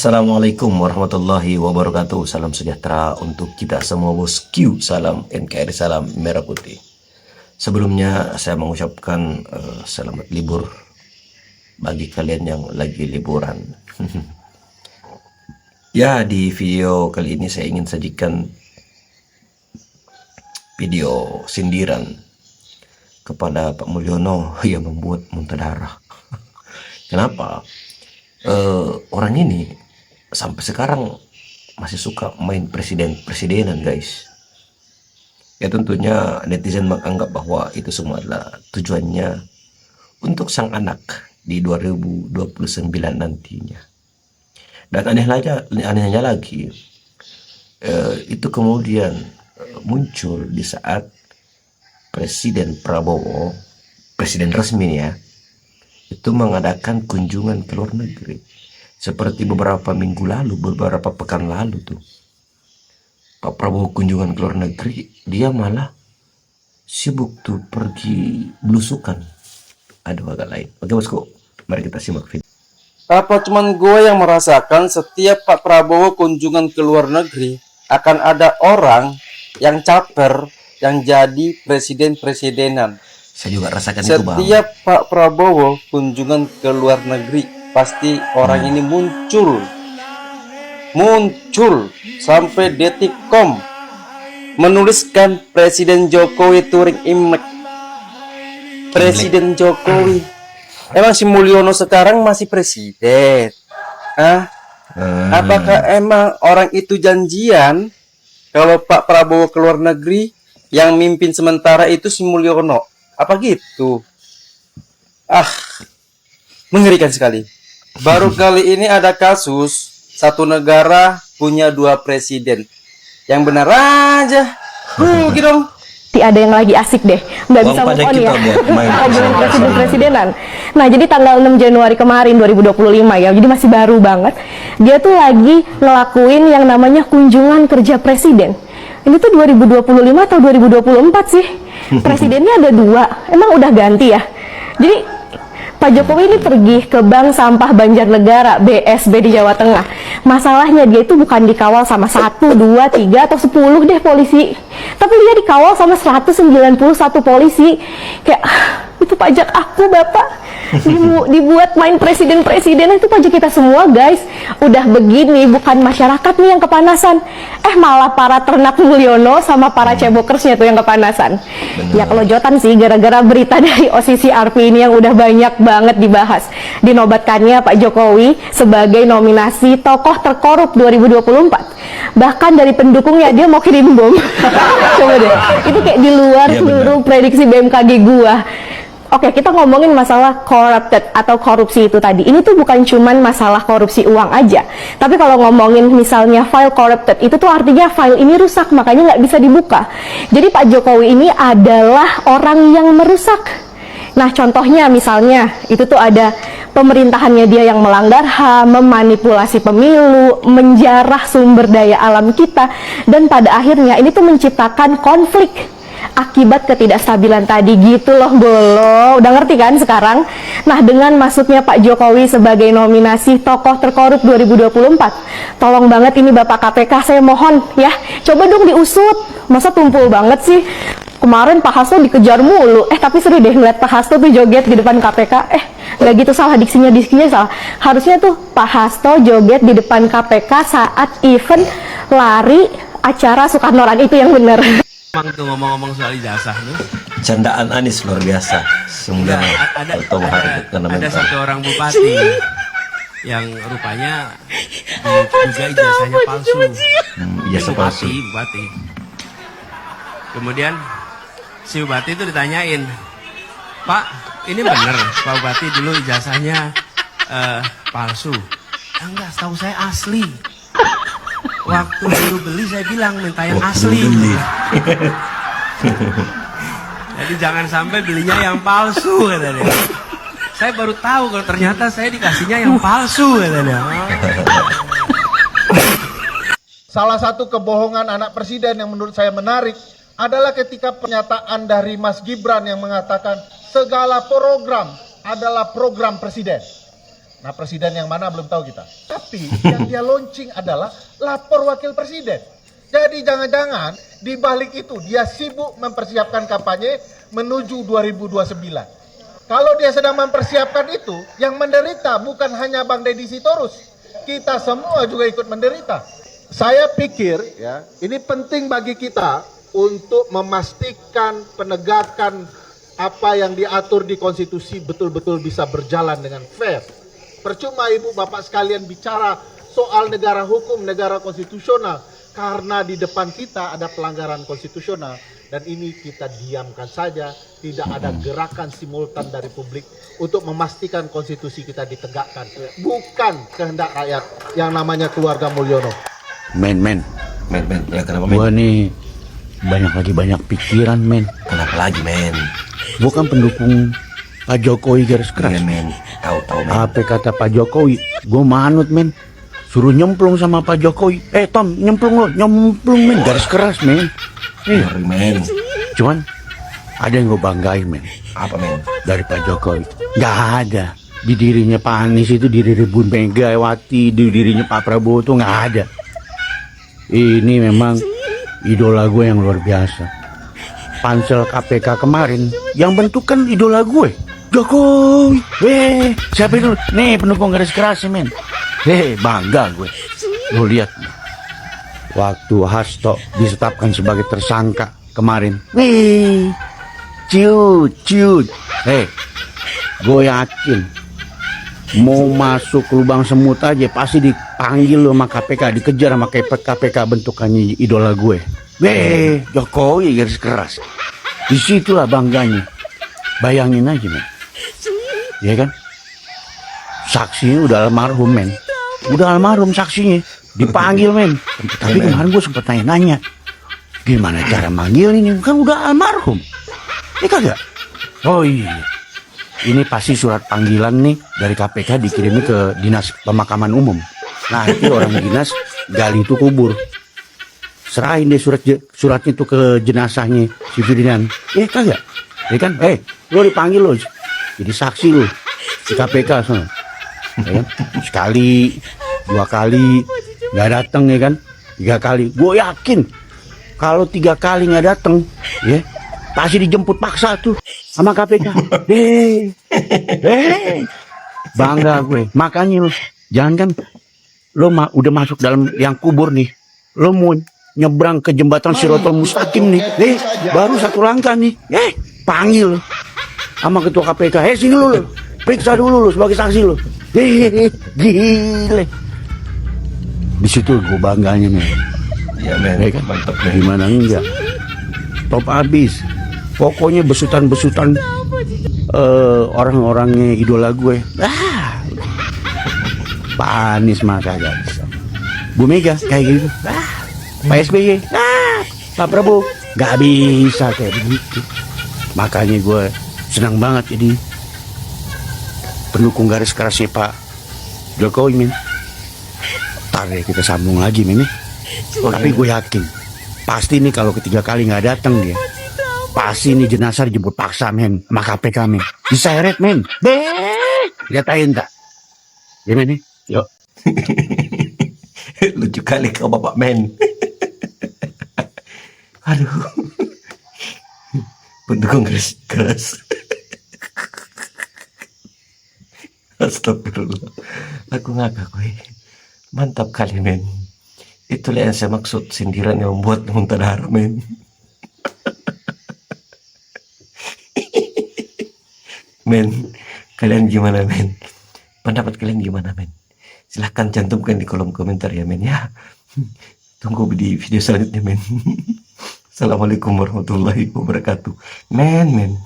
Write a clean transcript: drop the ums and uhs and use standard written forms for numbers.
Assalamualaikum warahmatullahi wabarakatuh. Salam sejahtera untuk kita semua bosku. Salam NKRI, salam merah putih. Sebelumnya saya mengucapkan selamat libur bagi kalian yang lagi liburan. Ya, di video kali ini saya ingin sajikan video sindiran kepada Pak Mulyono yang membuat muntah darah. Kenapa? Orang ini sampai sekarang masih suka main presidenan guys. Ya tentunya netizen menganggap bahwa itu semua adalah tujuannya untuk sang anak di 2029 nantinya. Dan anehnya lagi itu kemudian muncul di saat Presiden Prabowo, presiden resmi ya, itu mengadakan kunjungan ke luar negeri. Seperti beberapa minggu lalu, beberapa pekan lalu tuh, Pak Prabowo kunjungan ke luar negeri, dia malah sibuk tuh pergi belusukan. Ada agak lain. Oke bosku, mari kita simak video. Apa cuman gue yang merasakan setiap Pak Prabowo kunjungan ke luar negeri akan ada orang yang caper yang jadi presiden-presidenan. Saya juga rasakan itu bang. Setiap Pak Prabowo kunjungan ke luar negeri, pasti orang ini muncul sampai detik.com menuliskan Presiden Jokowi touring Imlek. Presiden Jokowi. Emang si Mulyono sekarang masih presiden? Apakah emang orang itu janjian kalau Pak Prabowo ke luar negeri yang mimpin sementara itu si Mulyono? Apa gitu? Mengerikan sekali. Baru kali ini ada kasus satu negara punya dua presiden. Yang benar aja. Gitu dong. Ada yang lagi asik deh, nggak bisa move on ya. Ngobrolin presiden-presidenan. Nah, jadi tanggal 6 Januari kemarin 2025 ya, jadi masih baru banget. Dia tuh lagi ngelakuin yang namanya kunjungan kerja presiden. Ini tuh 2025 atau 2024 sih? Presidennya ada dua, emang udah ganti ya? Jadi Pak Jokowi ini pergi ke Bank Sampah Banjarnegara BSB di Jawa Tengah. Masalahnya dia itu bukan dikawal sama 1, 2, 3, atau 10 deh polisi, tapi dia dikawal sama 191 polisi. Kayak itu pajak aku bapak, dibuat main presiden-presiden, itu pajak kita semua guys. Udah begini bukan masyarakat nih yang kepanasan, malah para ternak Mulyono sama para cebokersnya tuh yang kepanasan. Bener. Ya kelojotan sih gara-gara berita dari OCCRP ini yang udah banyak banget dibahas. Dinobatkannya Pak Jokowi sebagai nominasi tokoh terkorup 2024. Bahkan dari pendukungnya dia mau kirim bom. Coba deh, itu kayak di luar seluruh prediksi BMKG gua. Oke, kita ngomongin masalah corrupted atau korupsi itu tadi. Ini tuh bukan cuman masalah korupsi uang aja. Tapi kalau ngomongin misalnya file corrupted, itu tuh artinya file ini rusak, makanya nggak bisa dibuka. Jadi Pak Jokowi ini adalah orang yang merusak. Nah, contohnya misalnya, itu tuh ada pemerintahannya dia yang melanggar HAM, memanipulasi pemilu, menjarah sumber daya alam kita, dan pada akhirnya ini tuh menciptakan konflik akibat ketidakstabilan tadi gitu loh bolo. Udah ngerti kan sekarang? Nah, dengan masuknya Pak Jokowi sebagai nominasi tokoh terkorup 2024, tolong banget ini Bapak KPK, saya mohon ya, coba dong diusut. Masa tumpul banget sih? Kemarin Pak Hasto dikejar mulu. Tapi seru deh ngeliat Pak Hasto tuh joget di depan KPK. Nggak gitu, salah diksinya salah. Harusnya tuh Pak Hasto joget di depan KPK saat event lari acara Soekarno-Ran, itu yang bener. Emang tuh ngomong-ngomong soal ijazah nih, Candaan Anis luar biasa. Semoga ada satu orang bupati yang rupanya juga ijazahnya palsu. Ijazah palsu. Bupati. Kemudian si bupati itu ditanyain, Pak, ini bener Pak Bupati dulu ijazahnya palsu? Enggak, setahu saya asli. Waktu dulu beli saya bilang minta yang asli. Jadi jangan sampai belinya yang palsu katanya. Saya baru tahu kalau ternyata saya dikasihnya yang palsu katanya. Salah satu kebohongan anak presiden yang menurut saya menarik adalah ketika pernyataan dari Mas Gibran yang mengatakan segala program adalah program presiden. Nah, presiden yang mana belum tahu kita. Tapi yang dia launching adalah lapor wakil presiden. Jadi jangan-jangan di balik itu dia sibuk mempersiapkan kampanye menuju 2029. Kalau dia sedang mempersiapkan itu, yang menderita bukan hanya Bang Deddy Sitorus, kita semua juga ikut menderita. Saya pikir ya, ini penting bagi kita untuk memastikan penegakan apa yang diatur di konstitusi betul-betul bisa berjalan dengan fair. Percuma ibu bapak sekalian bicara soal negara hukum, negara konstitusional, karena di depan kita ada pelanggaran konstitusional dan ini kita diamkan saja, tidak ada gerakan simultan dari publik untuk memastikan konstitusi kita ditegakkan. Bukan kehendak rakyat yang namanya keluarga Mulyono. Men, Ya kenapa men? gua nih banyak pikiran, men. Kenapa lagi men? Gua kan pendukung Pak Jokowi garis keras. Iya men, tahu men. Apa kata Pak Jokowi, gua manut, men. Suruh nyemplung sama Pak Jokowi. Tom, nyemplung men, garis keras, men. Sorry men. Cuman ada yang gue banggain, men, Apa men? dari Pak Jokowi. Gak ada di dirinya Pak Anies itu, diri Bu Megawati, di dirinya Pak Prabowo tuh gak ada. Ini memang idola gue yang luar biasa. Pansel KPK kemarin yang bentuk kan idola gue, Jokowi. Siapa itu? Nih pendukung garis keras, men. Bangga gue. Lo lihat waktu Hasto ditetapkan sebagai tersangka kemarin. Ciut. Gue yakin mau masuk lubang semut aja pasti dipanggil lo sama KPK, dikejar sama KPK bentukannya idola gue. Jokowi garis keras. Disitulah bangganya. Bayangin aja, men. Ya kan? Saksinya udah almarhum, men. Udah almarhum saksinya. Dipanggil, men. Tapi kemarin gue sempet nanya-nanya, gimana cara manggil ini? Kan udah almarhum. Ini kagak? Oh iya, ini pasti surat panggilan nih dari KPK dikirimnya ke Dinas Pemakaman Umum. Nanti orang dinas gali itu kubur, serahin deh suratnya itu ke jenazahnya si Ferdinand. Kagak? Ya kan? Lo dipanggil lo jadi saksi lo di KPK sana. Ya kan? Sekali, 2 kali nggak datang, ya kan? 3 kali. Gue yakin kalau 3 kali nggak datang, ya pasti dijemput paksa tuh sama KPK. Bangga gue. Makanya lo jangan kan lo udah masuk dalam yang kubur nih, lo mau nyebrang ke jembatan Shirathul Mustaqim nih, baru 1 langkah nih, panggil sama ketua KPK. Sini lo periksa dulu lo sebagai saksi lo. Gile. Di situ gue bangganya, men. Ya men, Ya kan? mantap men. Gimana enggak? Top abis. Pokoknya besutan-besutan orang-orangnya idola gue. Pak Anies mah kagak bisa. Bu Mega kayak gitu. Pak SBY, Pak Prabowo gak bisa kayak begitu. Makanya gue senang banget jadi pendukung garis kerasnya Pak Jokowi, men. Ntar deh kita sambung lagi, men. Tapi gue yakin pasti nih kalau ketiga kali nggak datang dia, pasti nih jenazah dijemput paksa, men, sama KPK, men. Diseret, men. Lihat aja tak? Ya, men. Yuk. Lucu kali kau bapak men. Aduh. Pendukung keras. Astagfirullah. Aku ngakak gue. Mantap kali men. Itulah yang saya maksud, sindiran yang membuat muntah darah men. Men, kalian gimana men? Pendapat kalian gimana men? Silahkan cantumkan di kolom komentar ya men ya. Tunggu di video selanjutnya men. Assalamualaikum warahmatullahi wabarakatuh. Men.